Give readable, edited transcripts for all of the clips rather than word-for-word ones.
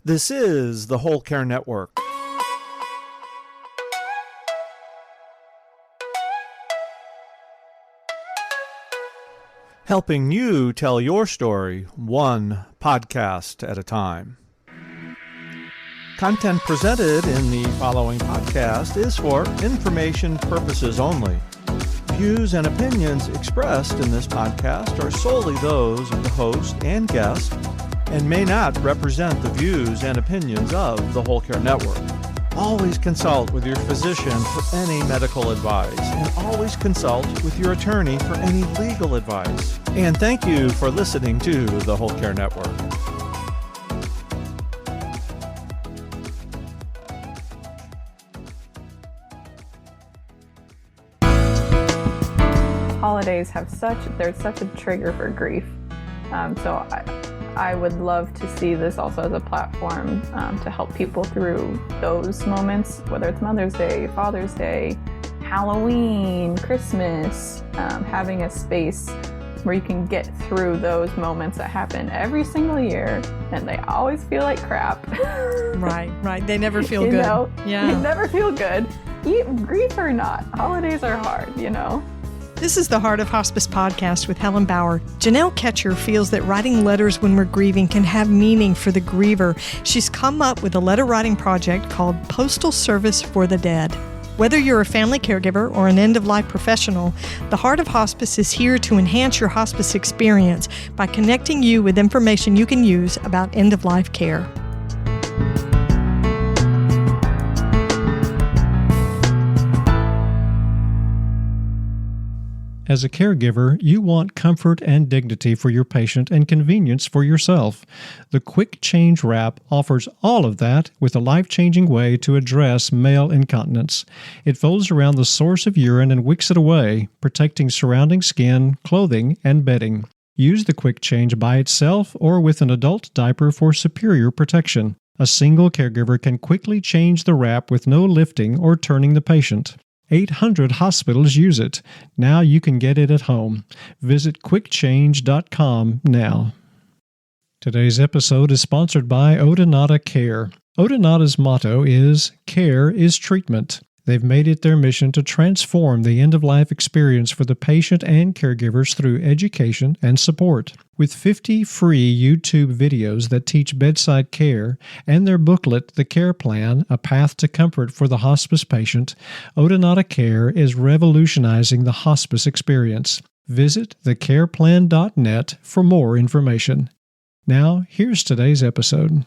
This is the Whole Care Network. Helping you tell your story one podcast at a time. Content presented in the following podcast is for information purposes only. Views and opinions expressed in this podcast are solely those of the host and guest and may not represent the views and opinions of the Whole Care Network. Always consult with your physician for any medical advice, and always consult with your attorney for any legal advice. And thank you for listening to the Whole Care Network. Holidays there's such a trigger for grief. So I would love to see this also as a platform to help people through those moments, whether it's Mother's Day, Father's Day, Halloween, Christmas, having a space where you can get through those moments that happen every single year, and they always feel like crap. Right. They never feel you good. Know, yeah. They never feel good. Grief or not, holidays are hard, you know? This is the Heart of Hospice podcast with Helen Bauer. Janelle Ketcher feels that writing letters when we're grieving can have meaning for the griever. She's come up with a letter writing project called Postal Service for the Dead. Whether you're a family caregiver or an end-of-life professional, the Heart of Hospice is here to enhance your hospice experience by connecting you with information you can use about end-of-life care. As a caregiver, you want comfort and dignity for your patient and convenience for yourself. The Quick Change Wrap offers all of that with a life-changing way to address male incontinence. It folds around the source of urine and wicks it away, protecting surrounding skin, clothing, and bedding. Use the Quick Change by itself or with an adult diaper for superior protection. A single caregiver can quickly change the wrap with no lifting or turning the patient. 800 hospitals use it. Now you can get it at home. Visit quickchange.com now. Today's episode is sponsored by Odonata Care. Odonata's motto is, "Care is treatment." They've made it their mission to transform the end-of-life experience for the patient and caregivers through education and support. With 50 free YouTube videos that teach bedside care and their booklet, The Care Plan, A Path to Comfort for the Hospice Patient, Odonata Care is revolutionizing the hospice experience. Visit thecareplan.net for more information. Now, here's today's episode.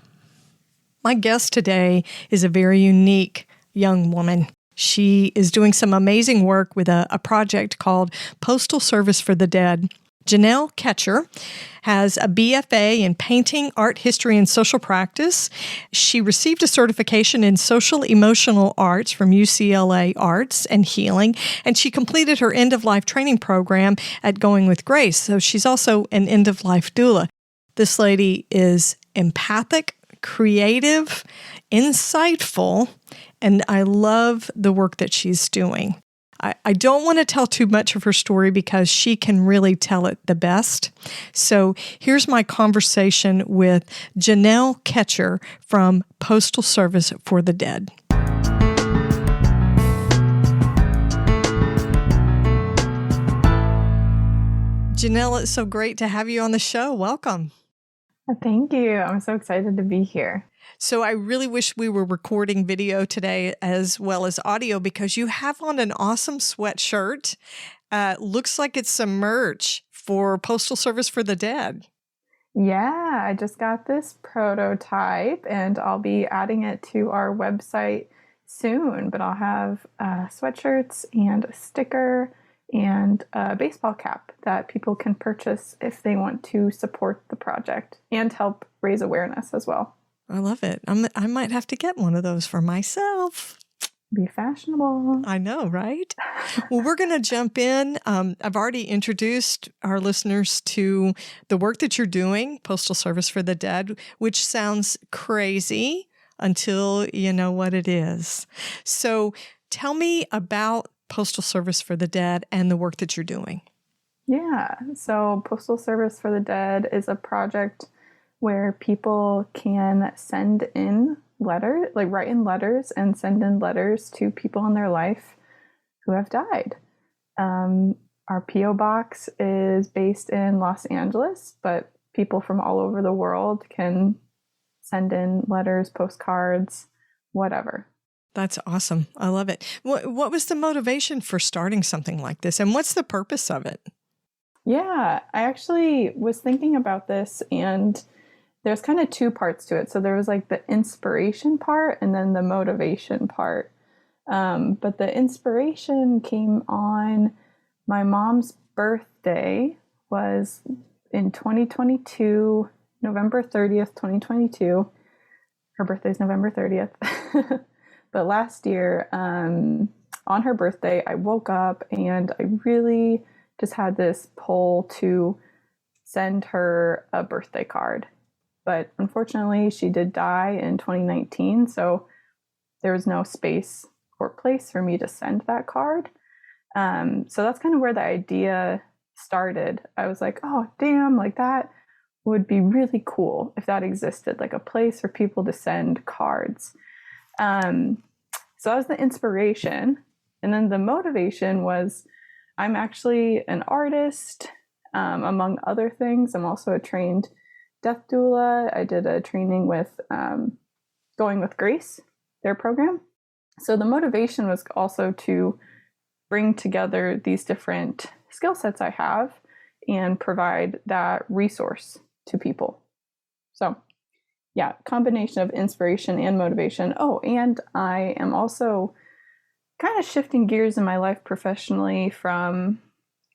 My guest today is a very unique young woman. She is doing some amazing work with a project called Postal Service for the Dead. Janelle Ketcher has a BFA in Painting, Art History, and Social Practice. She received a certification in Social Emotional Arts from UCLA Arts and Healing, and she completed her end-of-life training program at Going with Grace. So she's also an end-of-life doula. This lady is empathic, creative, insightful, and I love the work that she's doing. I don't want to tell too much of her story because she can really tell it the best. So here's my conversation with Janelle Ketcher from Postal Service for the Dead. Janelle, it's so great to have you on the show. Welcome. Thank you. I'm so excited to be here. So I really wish we were recording video today as well as audio because you have on an awesome sweatshirt. Looks like it's some merch for Postal Service for the Dead. Yeah, I just got this prototype and I'll be adding it to our website soon. But I'll have sweatshirts and a sticker and a baseball cap that people can purchase if they want to support the project and help raise awareness as well. I love it. I might have to get one of those for myself. Be fashionable. I know, right? Well, we're going to jump in. I've already introduced our listeners to the work that you're doing, Postal Service for the Dead, which sounds crazy until you know what it is. So tell me about Postal Service for the Dead and the work that you're doing. Yeah, so Postal Service for the Dead is a project where people can send in letters, like write in letters and send in letters to people in their life who have died. Our P.O. box is based in Los Angeles, but people from all over the world can send in letters, postcards, whatever. That's awesome. I love it. What was the motivation for starting something like this, and what's the purpose of it? Yeah, I actually was thinking about this, and there's kind of two parts to it. So there was like the inspiration part and then the motivation part. But the inspiration came on my mom's birthday was in 2022, November 30th, 2022. Her birthday is November 30th. But last year, on her birthday, I woke up and I really just had this pull to send her a birthday card. But unfortunately, she did die in 2019, so there was no space or place for me to send that card. So that's kind of where the idea started. I was like, oh, damn, like that would be really cool if that existed, like a place for people to send cards. So that was the inspiration. And then the motivation was I'm actually an artist, among other things. I'm also a trained death doula. I did a training with Going with Grace, their program. So the motivation was also to bring together these different skill sets I have and provide that resource to people. So yeah, combination of inspiration and motivation. Oh, and I am also kind of shifting gears in my life professionally from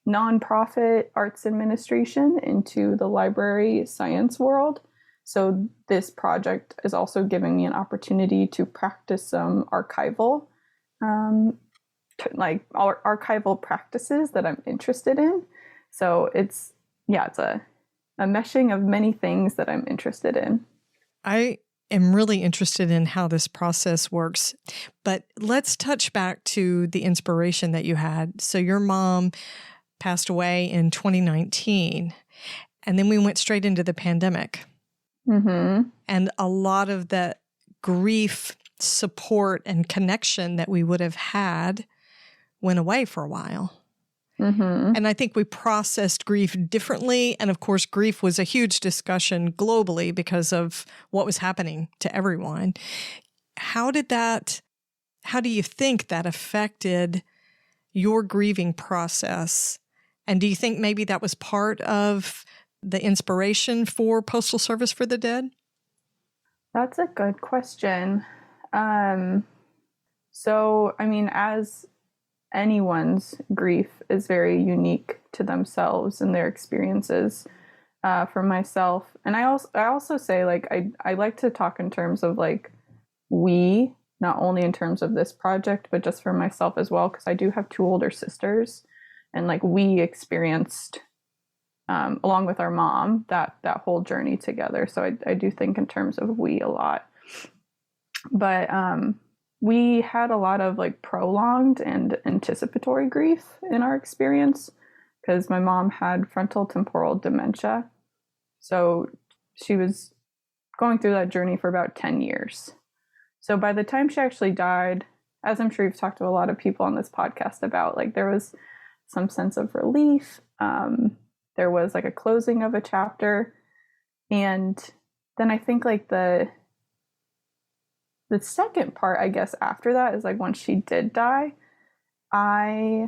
nonprofit arts administration into the library science world. So this project is also giving me an opportunity to practice some archival, archival practices that I'm interested in. So it's a meshing of many things that I'm interested in. I am really interested in how this process works, but let's touch back to the inspiration that you had. So your mom passed away in 2019, and then we went straight into the pandemic. Mm-hmm. And a lot of the grief support and connection that we would have had went away for a while. Mm-hmm. And I think we processed grief differently. And of course, grief was a huge discussion globally because of what was happening to everyone. How do you think that affected your grieving process? And do you think maybe that was part of the inspiration for Postal Service for the Dead? That's a good question. So, I mean, as anyone's grief is very unique to themselves and their experiences. For myself, and I also say, like, I like to talk in terms of like we, not only in terms of this project, but just for myself as well, because I do have two older sisters, and like we experienced along with our mom that whole journey together. So I do think in terms of we a lot, but we had a lot of like prolonged and anticipatory grief in our experience because my mom had frontal temporal dementia. So she was going through that journey for about 10 years. So by the time she actually died, as I'm sure you've talked to a lot of people on this podcast about, like there was some sense of relief. There was like a closing of a chapter. And then I think like the second part, I guess, after that is like once she did die, I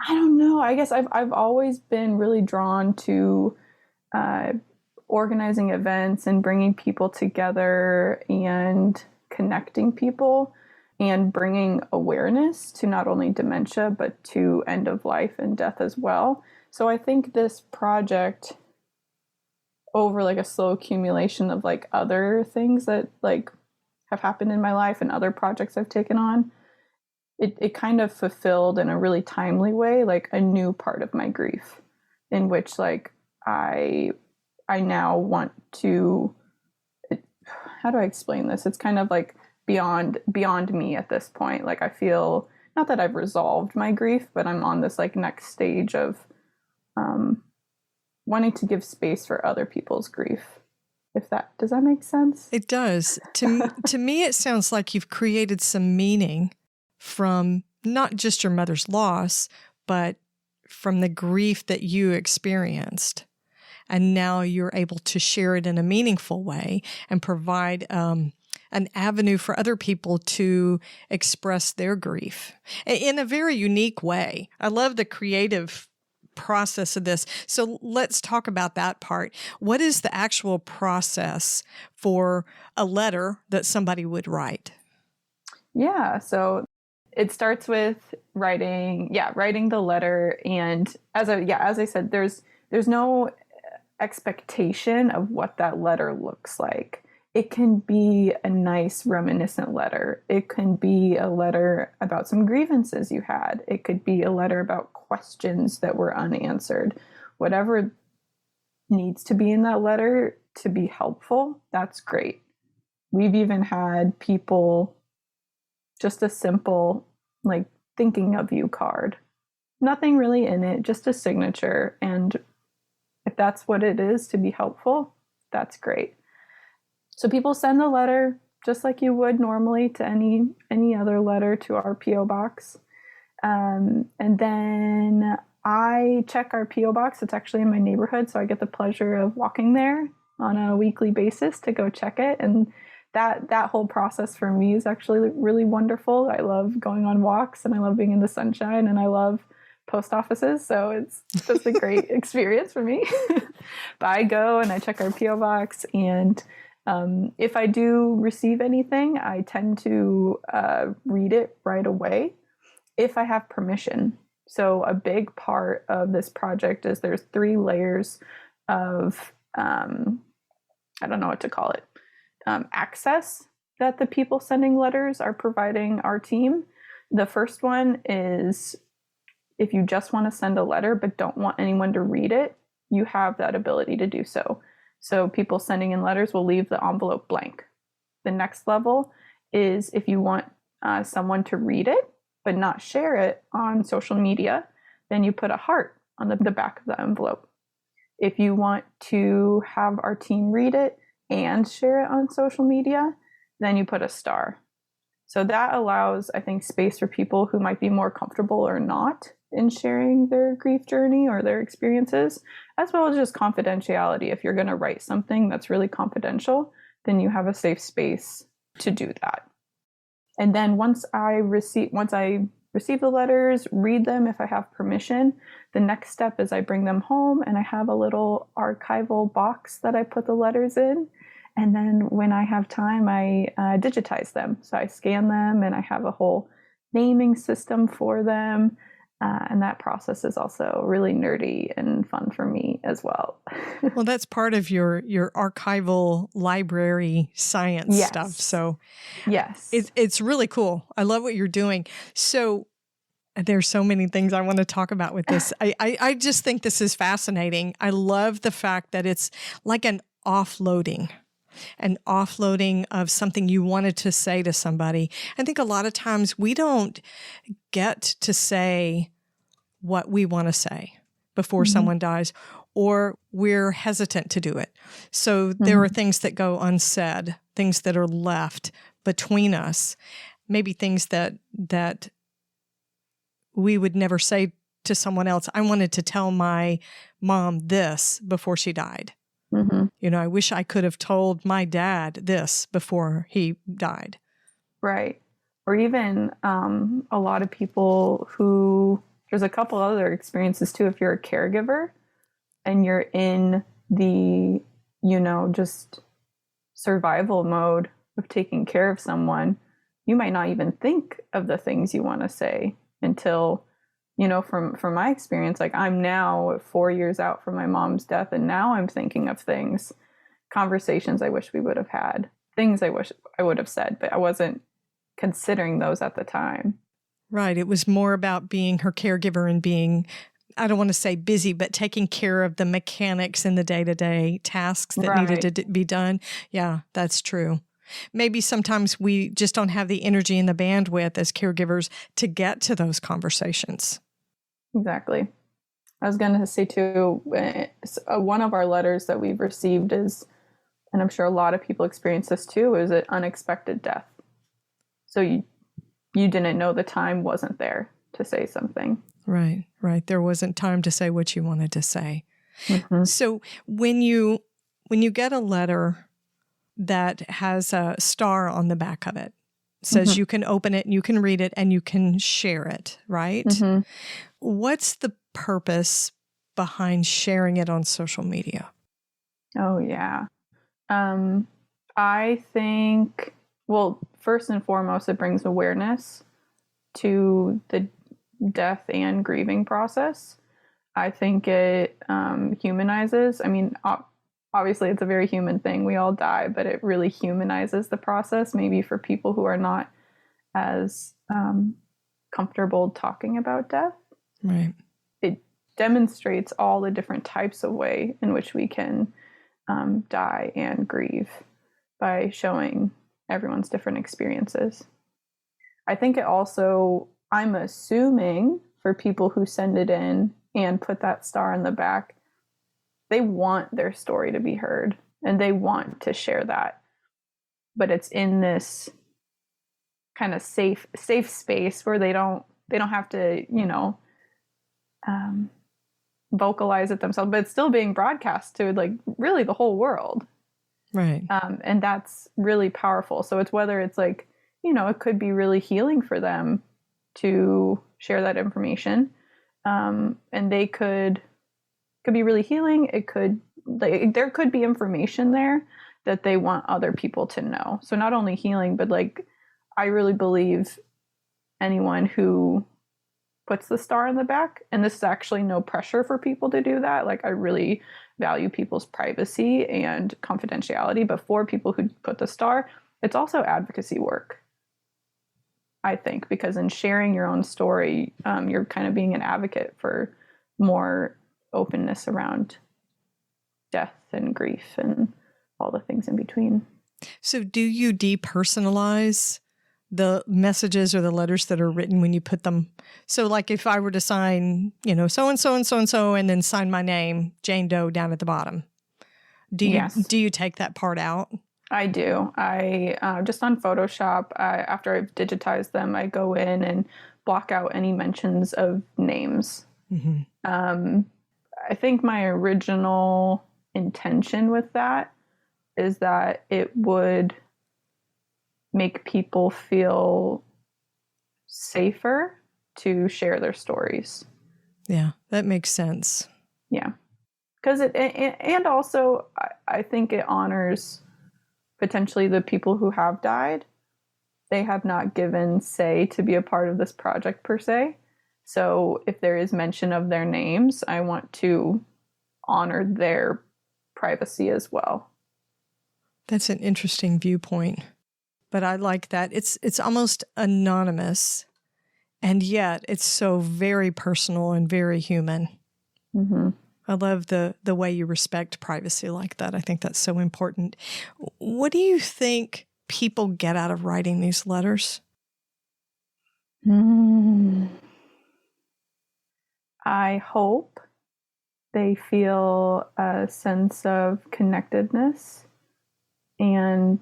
don't know. I guess I've always been really drawn to organizing events and bringing people together and connecting people and bringing awareness to not only dementia, but to end of life and death as well. So I think this project, over like a slow accumulation of like other things that like have happened in my life and other projects I've taken on, it kind of fulfilled in a really timely way, like a new part of my grief in which like I now want to, how do I explain this? It's kind of like beyond me at this point. Like I feel, not that I've resolved my grief, but I'm on this like next stage of wanting to give space for other people's grief. Does that make sense? It does. To me, it sounds like you've created some meaning from not just your mother's loss, but from the grief that you experienced. And now you're able to share it in a meaningful way and provide an avenue for other people to express their grief in a very unique way. I love the creative process of this. So let's talk about that part. What is the actual process for a letter that somebody would write? Yeah, so it starts with writing the letter. And as I said, there's no expectation of what that letter looks like. It can be a nice reminiscent letter. It can be a letter about some grievances you had. It could be a letter about questions that were unanswered. Whatever needs to be in that letter to be helpful, that's great. We've even had people just a simple, like, thinking of you card. Nothing really in it, just a signature. And if that's what it is to be helpful, that's great. So people send the letter just like you would normally to any other letter to our P.O. box. And then I check our P.O. box. It's actually in my neighborhood, so I get the pleasure of walking there on a weekly basis to go check it. And that whole process for me is actually really wonderful. I love going on walks, and I love being in the sunshine, and I love post offices. So it's just a great experience for me. But I go and I check our P.O. box, and if I do receive anything, I tend to read it right away if I have permission. So a big part of this project is there's 3 layers of, I don't know what to call it, access that the people sending letters are providing our team. The first one is if you just want to send a letter but don't want anyone to read it, you have that ability to do so. So people sending in letters will leave the envelope blank. The next level is if you want someone to read it but not share it on social media, then you put a heart on the back of the envelope. If you want to have our team read it and share it on social media, then you put a star. So that allows, I think, space for people who might be more comfortable or not in sharing their grief journey or their experiences, as well as just confidentiality. If you're going to write something that's really confidential, then you have a safe space to do that. And then once I receive the letters, read them if I have permission, the next step is I bring them home and I have a little archival box that I put the letters in. And then when I have time, I digitize them. So I scan them and I have a whole naming system for them. And that process is also really nerdy and fun for me as well. Well, that's part of your archival library science stuff. So yes, it's really cool. I love what you're doing. So there's so many things I want to talk about with this. I just think this is fascinating. I love the fact that it's like an offloading of something you wanted to say to somebody. I think a lot of times we don't get to say what we want to say before someone dies, or we're hesitant to do it. So there are things that go unsaid, things that are left between us, maybe things that we would never say to someone else. I wanted to tell my mom this before she died. I wish I could have told my dad this before he died. Right. Or even a lot of people who, there's a couple other experiences too. If you're a caregiver and you're in the, just survival mode of taking care of someone, you might not even think of the things you want to say until, from my experience, like I'm now 4 years out from my mom's death, and now I'm thinking of things, conversations I wish we would have had, things I wish I would have said, but I wasn't considering those at the time. Right. It was more about being her caregiver and being, I don't want to say busy, but taking care of the mechanics and the day-to-day tasks that needed to be done. Yeah, that's true. Maybe sometimes we just don't have the energy and the bandwidth as caregivers to get to those conversations. Exactly. I was going to say too, one of our letters that we've received is, and I'm sure a lot of people experience this too, is an unexpected death. So you didn't know, the time wasn't there to say something. Right. There wasn't time to say what you wanted to say. Mm-hmm. So when you get a letter that has a star on the back of it, says Mm-hmm. you can open it and you can read it and you can share it, right? Mm-hmm. What's the purpose behind sharing it on social media? Oh, yeah. I think, well, first and foremost, it brings awareness to the death and grieving process. I think it humanizes. I mean, obviously, it's a very human thing. We all die, but it really humanizes the process, maybe for people who are not as comfortable talking about death. Right. It demonstrates all the different types of way in which we can die and grieve by showing everyone's different experiences. I think it also, I'm assuming for people who send it in and put that star in the back, they want their story to be heard and they want to share that. But it's in this kind of safe space where they don't have to, vocalize it themselves, but it's still being broadcast to like really the whole world. Right. And that's really powerful. So it's whether it's like, it could be really healing for them to share that information. And they could be really healing. It could, like, there could be information there that they want other people to know. So not only healing, but like, I really believe anyone who puts the star in the back, and this is actually no pressure for people to do that. Like, I really value people's privacy and confidentiality, but for people who put the star, it's also advocacy work, I think, because in sharing your own story, you're kind of being an advocate for more openness around death and grief and all the things in between. So do you depersonalize the messages or the letters that are written when you put them? So like if I were to sign, so-and-so and so-and-so, and then sign my name, Jane Doe, down at the bottom, do you take that part out? I do. I just on Photoshop, after I've digitized them, I go in and block out any mentions of names. Mm-hmm. I think my original intention with that is that it would make people feel safer to share their stories. Yeah, that makes sense. Yeah. Because and also I think it honors potentially the people who have died. They have not given say to be a part of this project per se. So if there is mention of their names, I want to honor their privacy as well. That's an interesting viewpoint. But I like that. It's almost anonymous, and yet it's so very personal and very human. Mm-hmm. I love the way you respect privacy like that. I think that's so important. What do you think people get out of writing these letters? I hope they feel a sense of connectedness and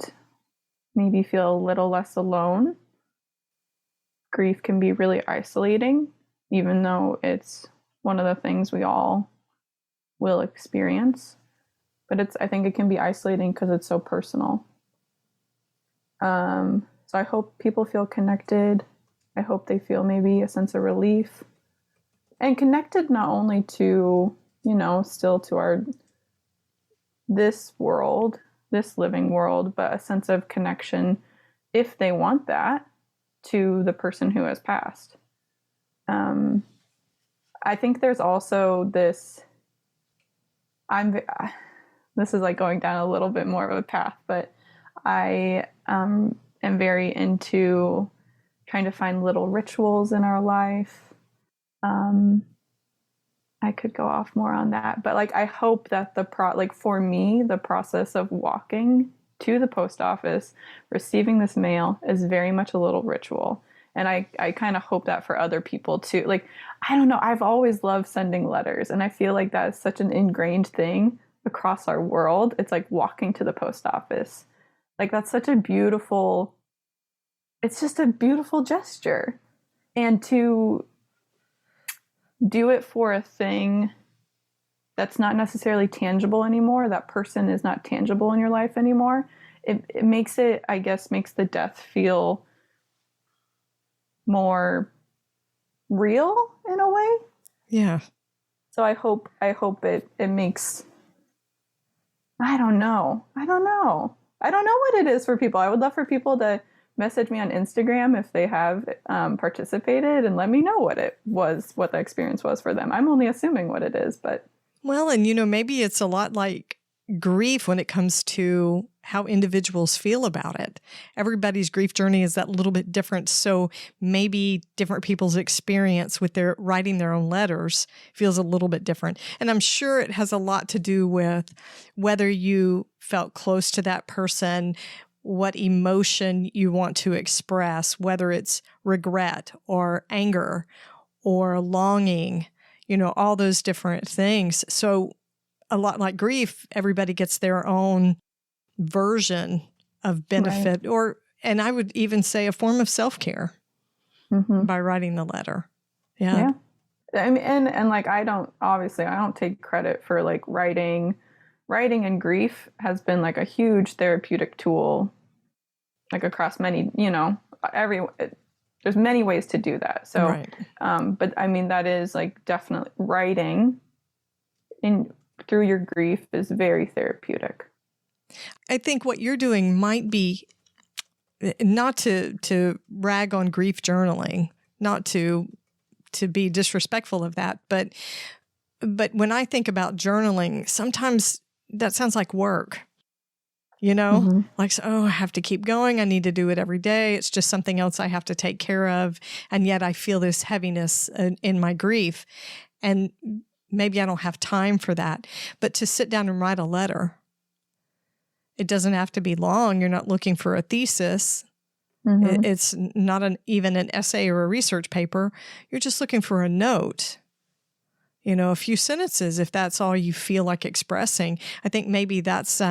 maybe feel a little less alone. Grief can be really isolating, even though it's one of the things we all will experience. But I think it can be isolating because it's so personal. So I hope people feel connected. I hope they feel maybe a sense of relief. And connected not only to, still to this world, this living world, but a sense of connection, if they want that, to the person who has passed. I think there's also this, this is like going down a little bit more of a path, but I am very into trying to find little rituals in our life. I could go off more on that, but like I hope that for me, the process of walking to the post office, receiving this mail is very much a little ritual. And I kind of hope that for other people too. Like, I don't know, I've always loved sending letters, and I feel like that is such an ingrained thing across our world. It's like walking to the post office. Like, that's such a beautiful, it's just a beautiful gesture. And to do it for a thing that's not necessarily tangible anymore, that person is not tangible in your life anymore, it makes it, I guess, makes the death feel more real in a way. Yeah. So I hope it makes, I don't know what it is for people. I would love for people to message me on Instagram if they have participated, and let me know what the experience was for them. I'm only assuming what it is, but. Well, and maybe it's a lot like grief when it comes to how individuals feel about it. Everybody's grief journey is that little bit different. So maybe different people's experience with their writing their own letters feels a little bit different. And I'm sure it has a lot to do with whether you felt close to that person, what emotion you want to express, whether it's regret or anger or longing, all those different things. So a lot like grief, everybody gets their own version of benefit, right. And I would even say a form of self-care by writing the letter. Yeah. I mean, and like, I don't take credit for like writing and grief has been like a huge therapeutic tool, like across many, there's many ways to do that. So, right. But I mean, that is like definitely writing through your grief is very therapeutic. I think what you're doing might be, not to rag on grief journaling, not to be disrespectful of that, but when I think about journaling, sometimes that sounds like work. Like, I have to keep going. I need to do it every day. It's just something else I have to take care of. And yet I feel this heaviness in my grief. And maybe I don't have time for that. But to sit down and write a letter, it doesn't have to be long. You're not looking for a thesis. It's not even an essay or a research paper. You're just looking for a note. A few sentences, if that's all you feel like expressing. I think maybe that's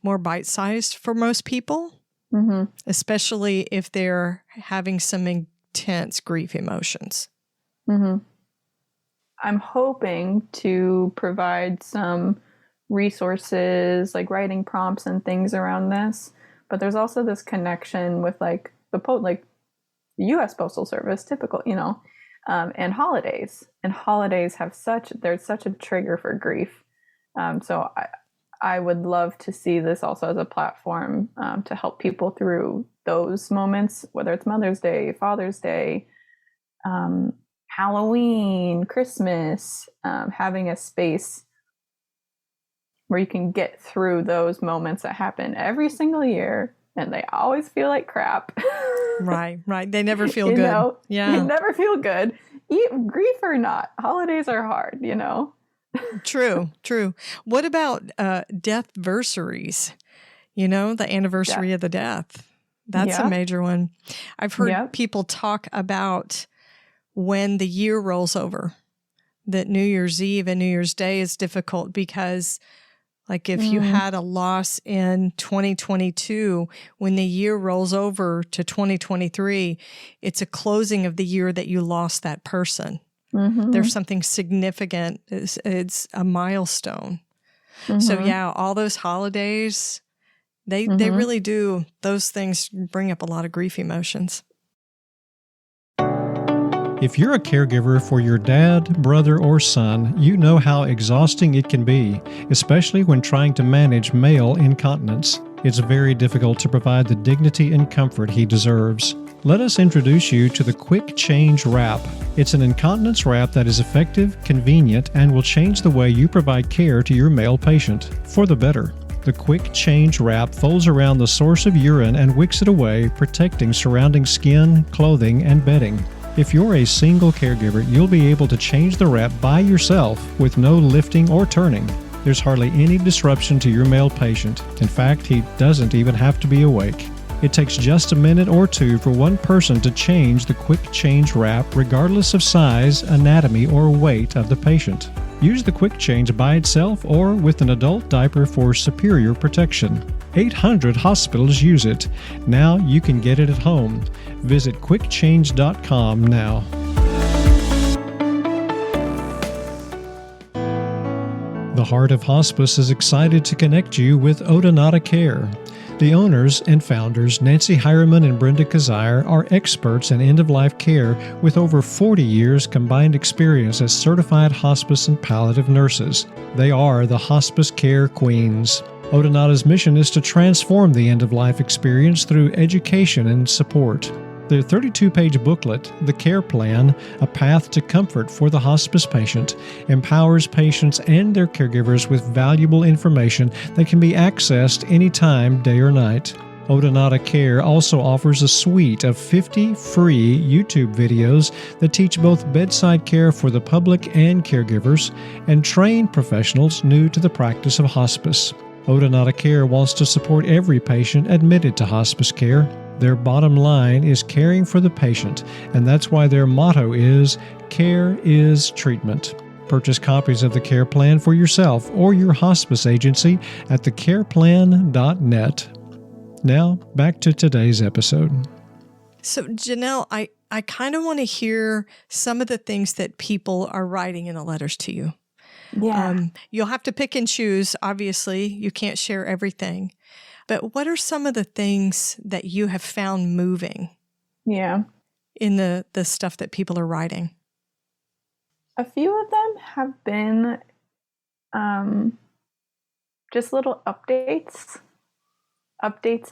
more bite-sized for most people, especially if they're having some intense grief emotions. I'm hoping to provide some resources, like writing prompts and things around this. But there's also this connection with like the U.S. Postal Service, typical, and holidays. And holidays there's such a trigger for grief. So I would love to see this also as a platform to help people through those moments, whether it's Mother's Day, Father's Day, Halloween, Christmas, having a space where you can get through those moments that happen every single year, and they always feel like crap. Right. They never feel good. Yeah. They never feel good. Grief or not, holidays are hard, True. What about deathversaries? The anniversary of the death. That's a major one. I've heard people talk about when the year rolls over, that New Year's Eve and New Year's Day is difficult because, like, if you had a loss in 2022, when the year rolls over to 2023, it's a closing of the year that you lost that person. There's something significant. It's a milestone. So all those holidays, they really do. Those things bring up a lot of grief emotions. If you're a caregiver for your dad, brother, or son, you know how exhausting it can be, especially when trying to manage male incontinence. It's very difficult to provide the dignity and comfort he deserves. Let us introduce you to the Quick Change Wrap. It's an incontinence wrap that is effective, convenient, and will change the way you provide care to your male patient, for the better. The Quick Change Wrap folds around the source of urine and wicks it away, protecting surrounding skin, clothing, and bedding. If you're a single caregiver, you'll be able to change the wrap by yourself with no lifting or turning. There's hardly any disruption to your male patient. In fact, he doesn't even have to be awake. It takes just a minute or two for one person to change the quick change wrap regardless of size, anatomy, or weight of the patient. Use the quick change by itself or with an adult diaper for superior protection. 800 hospitals use it. Now you can get it at home. Visit quickchange.com now. The Heart of Hospice is excited to connect you with Odonata Care. The owners and founders, Nancy Hireman and Brenda Kazire, are experts in end-of-life care with over 40 years combined experience as certified hospice and palliative nurses. They are the hospice care queens. Odonata's mission is to transform the end-of-life experience through education and support. Their 32-page booklet, The Care Plan, A Path to Comfort for the Hospice Patient, empowers patients and their caregivers with valuable information that can be accessed anytime, day or night. Odonata Care also offers a suite of 50 free YouTube videos that teach both bedside care for the public and caregivers and train professionals new to the practice of hospice. Odonata Care wants to support every patient admitted to hospice care. Their bottom line is caring for the patient, and that's why their motto is, Care is Treatment. Purchase copies of the Care Plan for yourself or your hospice agency at thecareplan.net. Now, back to today's episode. So, Janelle, I kind of want to hear some of the things that people are writing in the letters to you. Yeah. You'll have to pick and choose. Obviously, you can't share everything. But what are some of the things that you have found moving? Yeah. In the stuff that people are writing? A few of them have been just little updates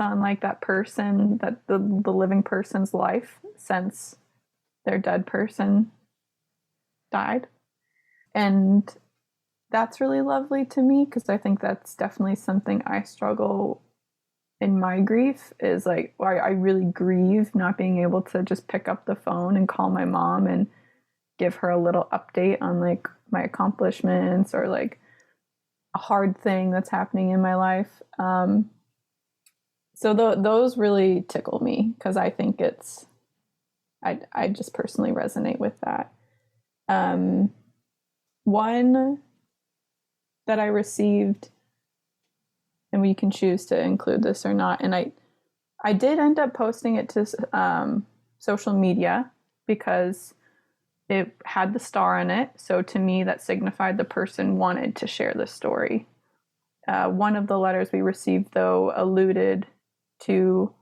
on like that person, that the living person's life since their dead person died. And that's really lovely to me because I think that's definitely something I struggle in my grief, is like, I really grieve not being able to just pick up the phone and call my mom and give her a little update on like my accomplishments or like a hard thing that's happening in my life. So those really tickle me because I think I just personally resonate with that. One that I received, and we can choose to include this or not, and I did end up posting it to social media because it had the star in it. So to me, that signified the person wanted to share the story. One of the letters we received, though, alluded to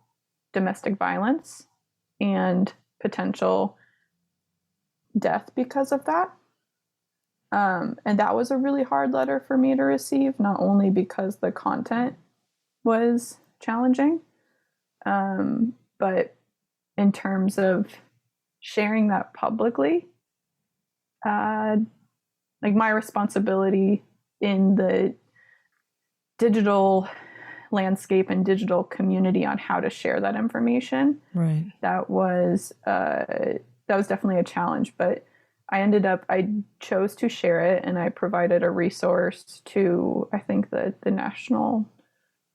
domestic violence and potential death because of that. And that was a really hard letter for me to receive, not only because the content was challenging, but in terms of sharing that publicly, like my responsibility in the digital landscape and digital community on how to share that information. Right. That was definitely a challenge, but I chose to share it, and I provided a resource to, I think, the National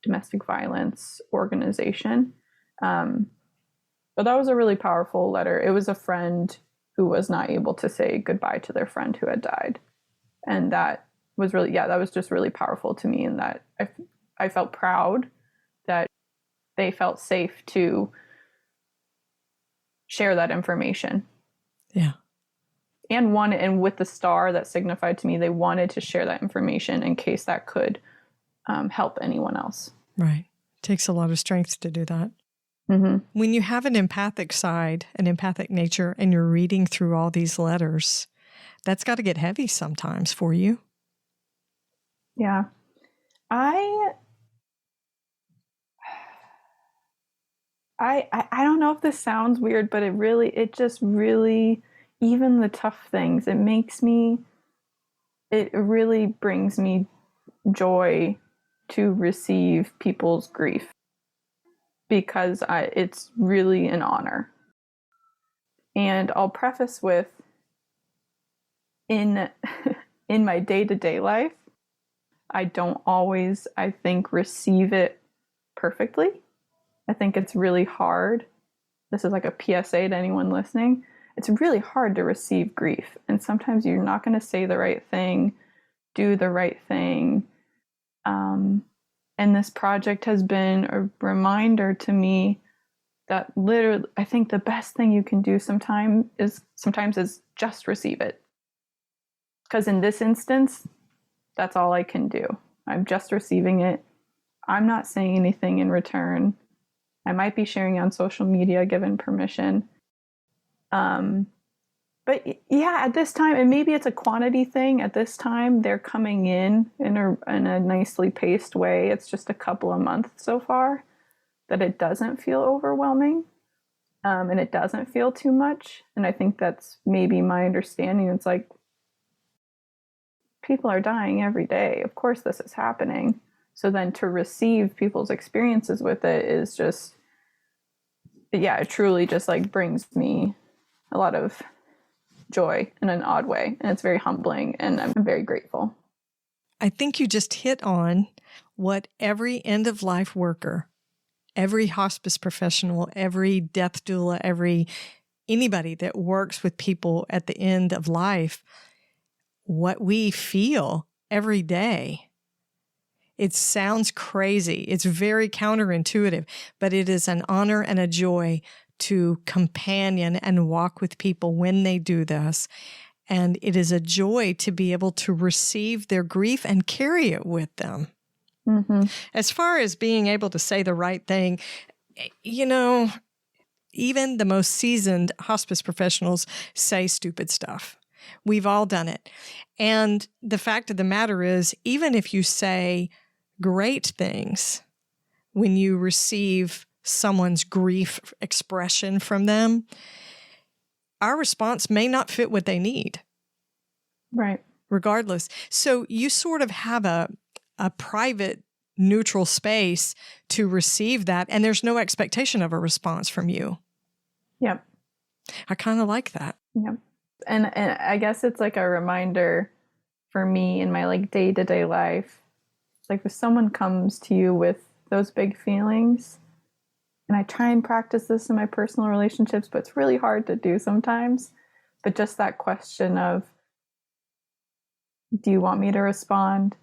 Domestic Violence Organization. But that was a really powerful letter. It was a friend who was not able to say goodbye to their friend who had died. And that was really, that was just really powerful to me, in that I felt proud that they felt safe to share that information. Yeah. And with the star, that signified to me they wanted to share that information in case that could help anyone else. Right. It takes a lot of strength to do that. Mm-hmm. When you have an empathic side, an empathic nature, and you're reading through all these letters, that's got to get heavy sometimes for you. Yeah. I don't know if this sounds weird, but it just really, even the tough things, it really brings me joy to receive people's grief, because it's really an honor. And I'll preface with, in my day-to-day life, I don't always, I think, receive it perfectly. I think it's really hard. This is like a PSA to anyone listening. It's really hard to receive grief. And sometimes you're not going to say the right thing, do the right thing. And this project has been a reminder to me that literally, I think the best thing you can do sometimes is just receive it. Because in this instance, that's all I can do. I'm just receiving it. I'm not saying anything in return. I might be sharing on social media given permission. But yeah, at this time, and maybe it's a quantity thing, at this time, they're coming in a nicely paced way. It's just a couple of months so far that it doesn't feel overwhelming, and it doesn't feel too much. And I think that's maybe my understanding. It's like, people are dying every day. Of course this is happening. So then to receive people's experiences with it is just, yeah, it truly just like brings me a lot of joy in an odd way. And it's very humbling, and I'm very grateful. I think you just hit on what every end-of-life worker, every hospice professional, every death doula, anybody that works with people at the end of life, what we feel every day. It sounds crazy. It's very counterintuitive, but it is an honor and a joy to companion and walk with people when they do this. And it is a joy to be able to receive their grief and carry it with them. Mm-hmm. As far as being able to say the right thing, even the most seasoned hospice professionals say stupid stuff. We've all done it. And the fact of the matter is, even if you say great things, when you receive someone's grief expression from them, our response may not fit what they need. Right. Regardless. So you sort of have a private, neutral space to receive that, and there's no expectation of a response from you. Yep. I kind of like that. Yep. And I guess it's like a reminder for me in my like day-to-day life. It's like if someone comes to you with those big feelings, and I try and practice this in my personal relationships, but it's really hard to do sometimes. But just that question of, do you want me to respond?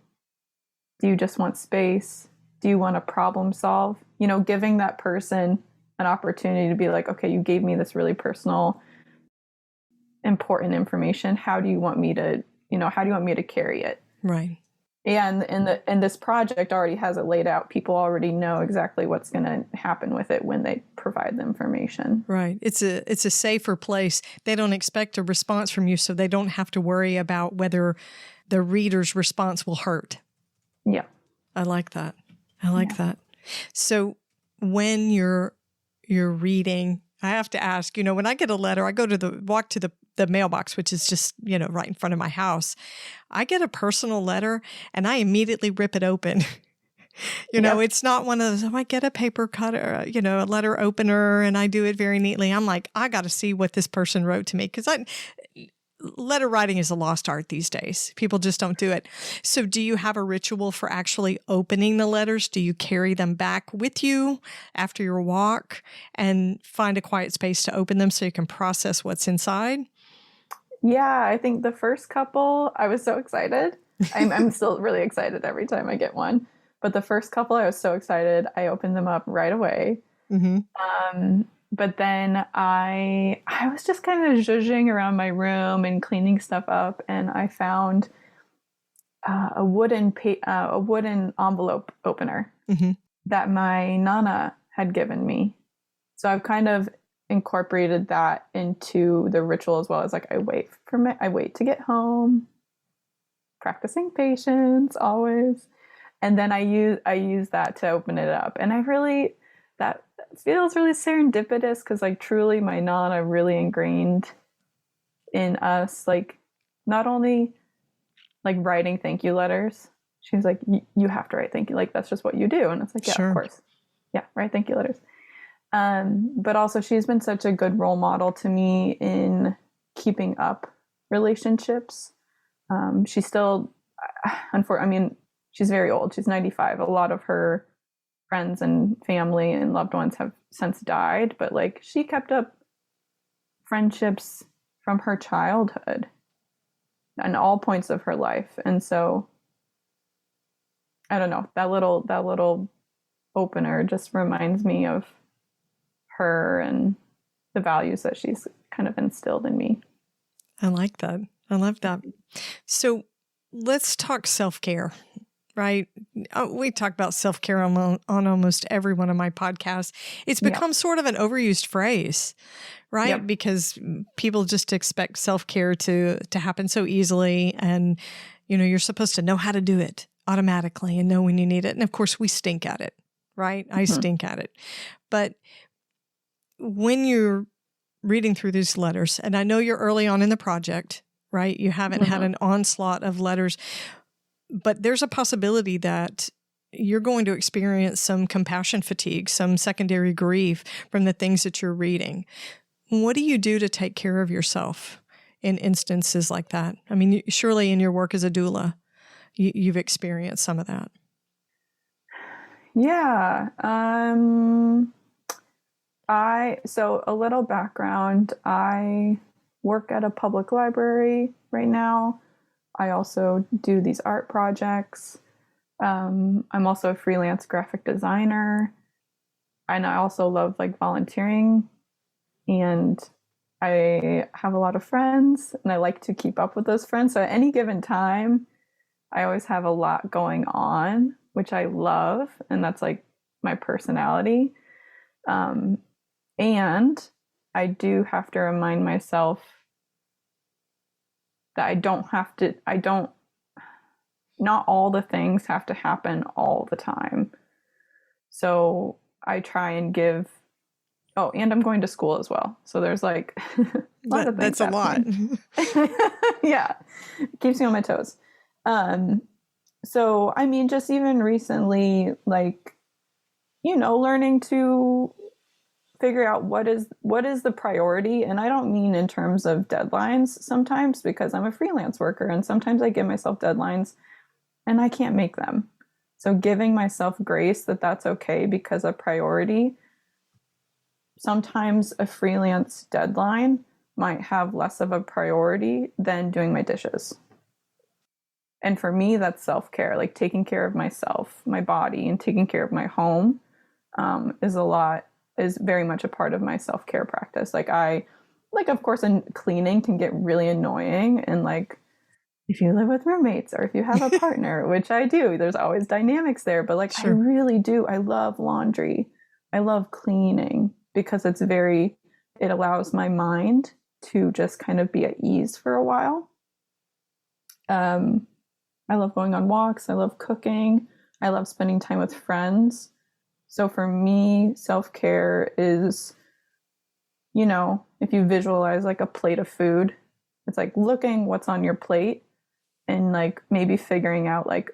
Do you just want space? Do you want to problem solve? Giving that person an opportunity to be like, okay, you gave me this really personal, important information. How do you want me to carry it? Right. And this project already has it laid out. People already know exactly what's going to happen with it when they provide the information. Right. It's a safer place. They don't expect a response from you, so they don't have to worry about whether the reader's response will hurt. Yeah. I like that. That. So when you're reading, I have to ask, when I get a letter, I go to walk to the mailbox, which is just, right in front of my house. I get a personal letter and I immediately rip it open. It's not one of those, I get a paper cutter, a letter opener, and I do it very neatly. I'm like, I got to see what this person wrote to me, because letter writing is a lost art these days. People just don't do it. So do you have a ritual for actually opening the letters? Do you carry them back with you after your walk and find a quiet space to open them so you can process what's inside? Yeah, I think the first couple, I was so excited. I'm still really excited every time I get one. But the first couple, I was so excited. I opened them up right away. Mm-hmm. But then I was just kind of zhuzhing around my room and cleaning stuff up, and I found a wooden envelope opener mm-hmm. that my Nana had given me. So I've kind of incorporated that into the ritual as well. As like I wait to get home, practicing patience always, and then I use that to open it up, and that feels really serendipitous, because like truly my Nana really ingrained in us, like not only like writing thank you letters. She was like, you have to write thank you, like that's just what you do. And it's like, yeah, sure. Of course, yeah, write thank you letters. But also she's been such a good role model to me in keeping up relationships. She's still, she's very old. She's 95. A lot of her friends and family and loved ones have since died, but like she kept up friendships from her childhood and all points of her life. And so I don't know, that little opener just reminds me of her and the values that she's kind of instilled in me. I like that. I love that. So let's talk self-care, right? We talk about self-care on almost every one of my podcasts. It's become sort of an overused phrase, right? Yep. Because people just expect self-care to happen so easily. And, you're supposed to know how to do it automatically and know when you need it. And of course, we stink at it, right? I stink at it. But when you're reading through these letters, and I know you're early on in the project, right? You haven't had an onslaught of letters, but there's a possibility that you're going to experience some compassion fatigue, some secondary grief from the things that you're reading. What do you do to take care of yourself in instances like that? I mean, surely in your work as a doula, you've experienced some of that. Yeah. So a little background, I work at a public library right now. I also do these art projects. I'm also a freelance graphic designer, and I also love like volunteering, and I have a lot of friends and I like to keep up with those friends. So at any given time, I always have a lot going on, which I love. And that's like my personality. And I do have to remind myself that not all the things have to happen all the time. So I try and and I'm going to school as well. So there's like a lot of things. That's a lot. Yeah. It keeps me on my toes. So, I mean, just even recently, like, learning to figure out what is the priority. And I don't mean in terms of deadlines sometimes, because I'm a freelance worker and sometimes I give myself deadlines and I can't make them. So giving myself grace that's okay, because a priority, sometimes a freelance deadline might have less of a priority than doing my dishes. And for me, that's self-care, like taking care of myself, my body, and taking care of my home is very much a part of my self-care practice. Of course, and cleaning can get really annoying. And like, if you live with roommates or if you have a partner, which I do, there's always dynamics there. But like, sure. I really do. I love laundry. I love cleaning because it allows my mind to just kind of be at ease for a while. I love going on walks. I love cooking. I love spending time with friends. So for me, self-care is, if you visualize like a plate of food, it's like looking what's on your plate and like maybe figuring out like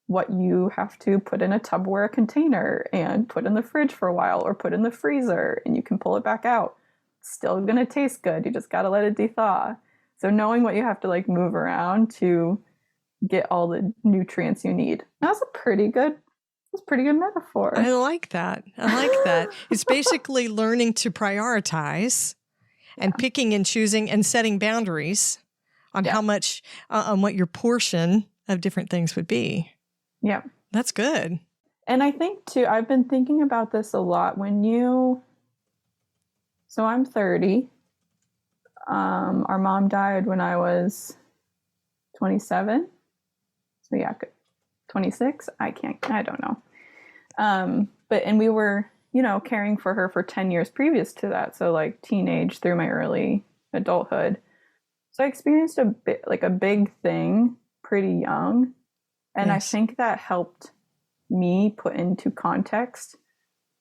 what you have to put in a Tupperware container and put in the fridge for a while or put in the freezer and you can pull it back out. It's still going to taste good. You just got to let it dethaw. So knowing what you have to like move around to get all the nutrients you need. That's a pretty good metaphor. I like that. It's basically learning to prioritize and picking and choosing and setting boundaries on how much, on what your portion of different things would be. Yeah. That's good. And I think too, I've been thinking about this a lot so I'm 30. Our mom died when I was 27. So yeah, 26. I don't know. And we were, caring for her for 10 years previous to that. So like teenage through my early adulthood. So I experienced a big thing pretty young. And yes. I think that helped me put into context,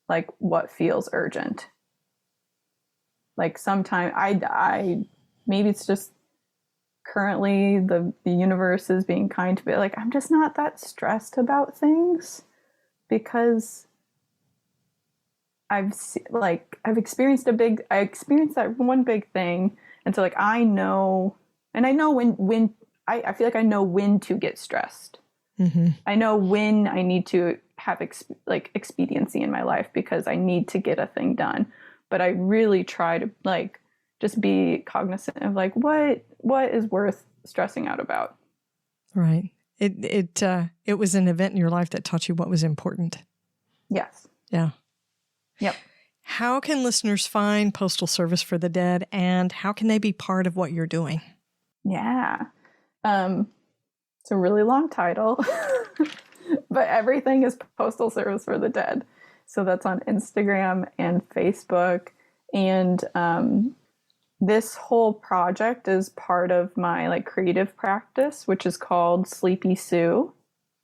like what feels urgent. Like sometimes maybe it's just currently the universe is being kind to me. Like, I'm just not that stressed about things because I've experienced that one big thing. And so like, I know when I feel like I know when to get stressed. Mm-hmm. I know when I need to have expediency in my life because I need to get a thing done. But I really try to like just be cognizant of like what is worth stressing out about. Right. It was an event in your life that taught you what was important. Yes. Yeah. Yep. How can listeners find Postal Service for the Dead, and how can they be part of what you're doing? Yeah. It's a really long title, but everything is Postal Service for the Dead. So that's on Instagram and Facebook. And this whole project is part of my like creative practice, which is called Sleepy Sue.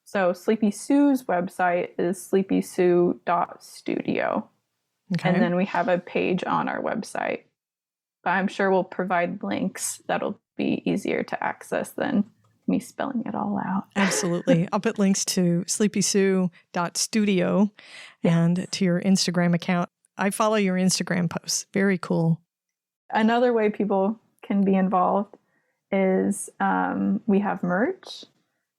So Sleepy Sue's website is sleepysue.studio. Okay. And then we have a page on our website. But I'm sure we'll provide links that'll be easier to access than me spelling it all out. Absolutely. I'll put links to sleepysue.studio and to your Instagram account. I follow your Instagram posts. Very cool. Another way people can be involved is we have merch.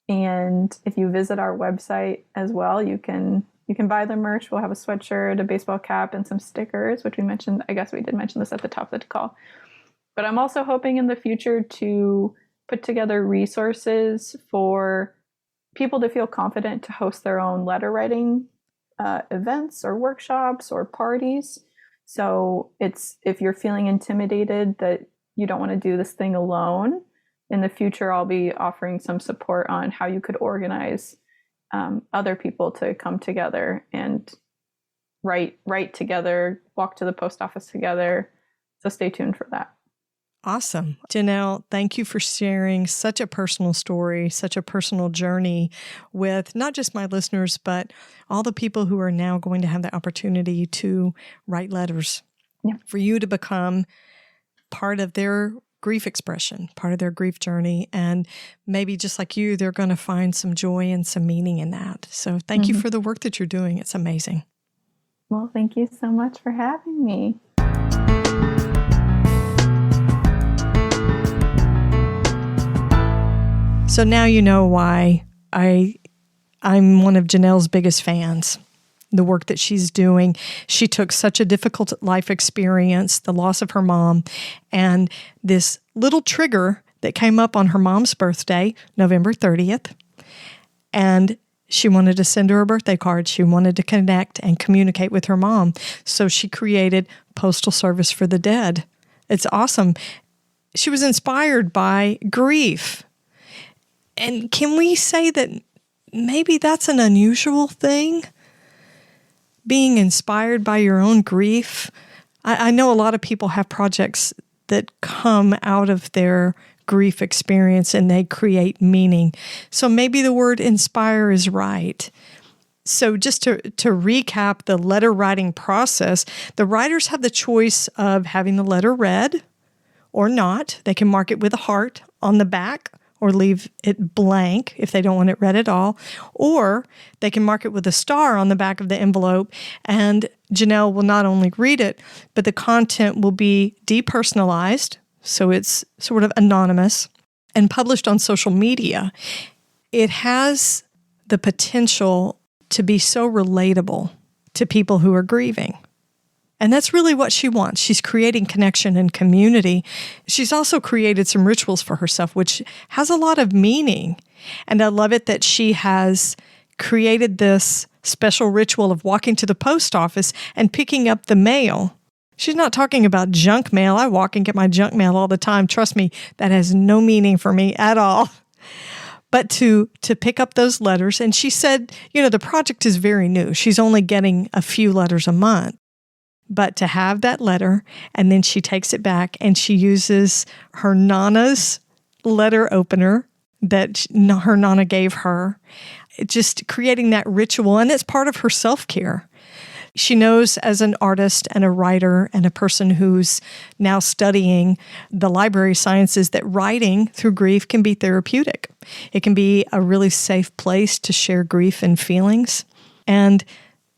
And if you visit our website as well, you can buy the merch. We'll have a sweatshirt, a baseball cap, and some stickers, which we mentioned. I guess we did mention this at the top of the call. But I'm also hoping in the future to put together resources for people to feel confident to host their own letter writing events or workshops or parties. So if you're feeling intimidated that you don't want to do this thing alone, in the future, I'll be offering some support on how you could organize other people to come together and write together, walk to the post office together. So stay tuned for that. Awesome. Janelle, thank you for sharing such a personal story, such a personal journey with not just my listeners, but all the people who are now going to have the opportunity to write letters. Yeah. For you to become part of their grief expression, part of their grief journey. And maybe just like you, they're going to find some joy and some meaning in that. So thank you for the work that you're doing. It's amazing. Well, thank you so much for having me. So now you know why I'm one of Janelle's biggest fans. The work that she's doing. She took such a difficult life experience, the loss of her mom, and this little trigger that came up on her mom's birthday, November 30th. And she wanted to send her a birthday card. She wanted to connect and communicate with her mom. So she created Postal Service for the Dead. It's awesome. She was inspired by grief. And can we say that maybe that's an unusual thing? Being inspired by your own grief. I know a lot of people have projects that come out of their grief experience and they create meaning. So maybe the word inspire is right. So just to recap the letter writing process, the writers have the choice of having the letter read or not. They can mark it with a heart on the back, or leave it blank if they don't want it read at all. Or they can mark it with a star on the back of the envelope, and Janelle will not only read it, but the content will be depersonalized, so it's sort of anonymous, and published on social media. It has the potential to be so relatable to people who are grieving. And that's really what she wants. She's creating connection and community. She's also created some rituals for herself, which has a lot of meaning. And I love it that she has created this special ritual of walking to the post office and picking up the mail. She's not talking about junk mail. I walk and get my junk mail all the time. Trust me, that has no meaning for me at all. But to pick up those letters, and she said, the project is very new. She's only getting a few letters a month. But to have that letter, and then she takes it back and she uses her Nana's letter opener that her Nana gave her, just creating that ritual. And it's part of her self-care. She knows as an artist and a writer and a person who's now studying the library sciences that writing through grief can be therapeutic. It can be a really safe place to share grief and feelings. And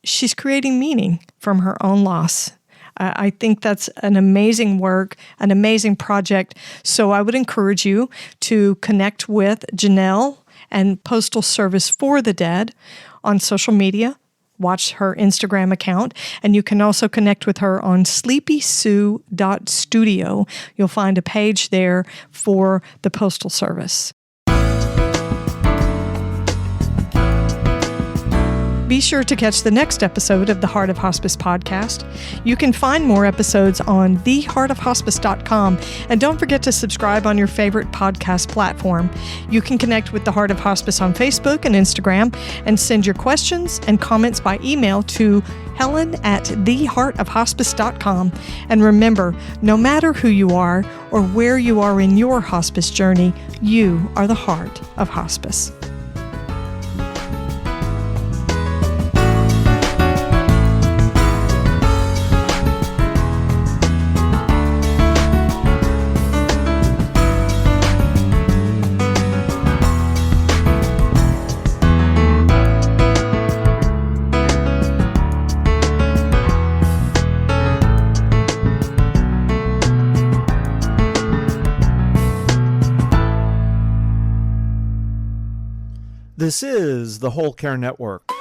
she's creating meaning from her own loss. I think that's an amazing work, an amazing project. So I would encourage you to connect with Janelle and Postal Service for the Dead on social media. Watch her Instagram account, and you can also connect with her on sleepysue.studio. You'll find a page there for the Postal Service. Be sure to catch the next episode of the Heart of Hospice podcast. You can find more episodes on theheartofhospice.com, and don't forget to subscribe on your favorite podcast platform. You can connect with the Heart of Hospice on Facebook and Instagram and send your questions and comments by email to helen@theheartofhospice.com. And remember, no matter who you are or where you are in your hospice journey, you are the heart of hospice. This is the Whole Care Network.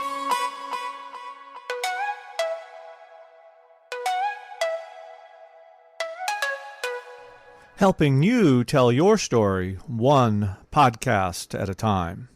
Helping you tell your story one podcast at a time.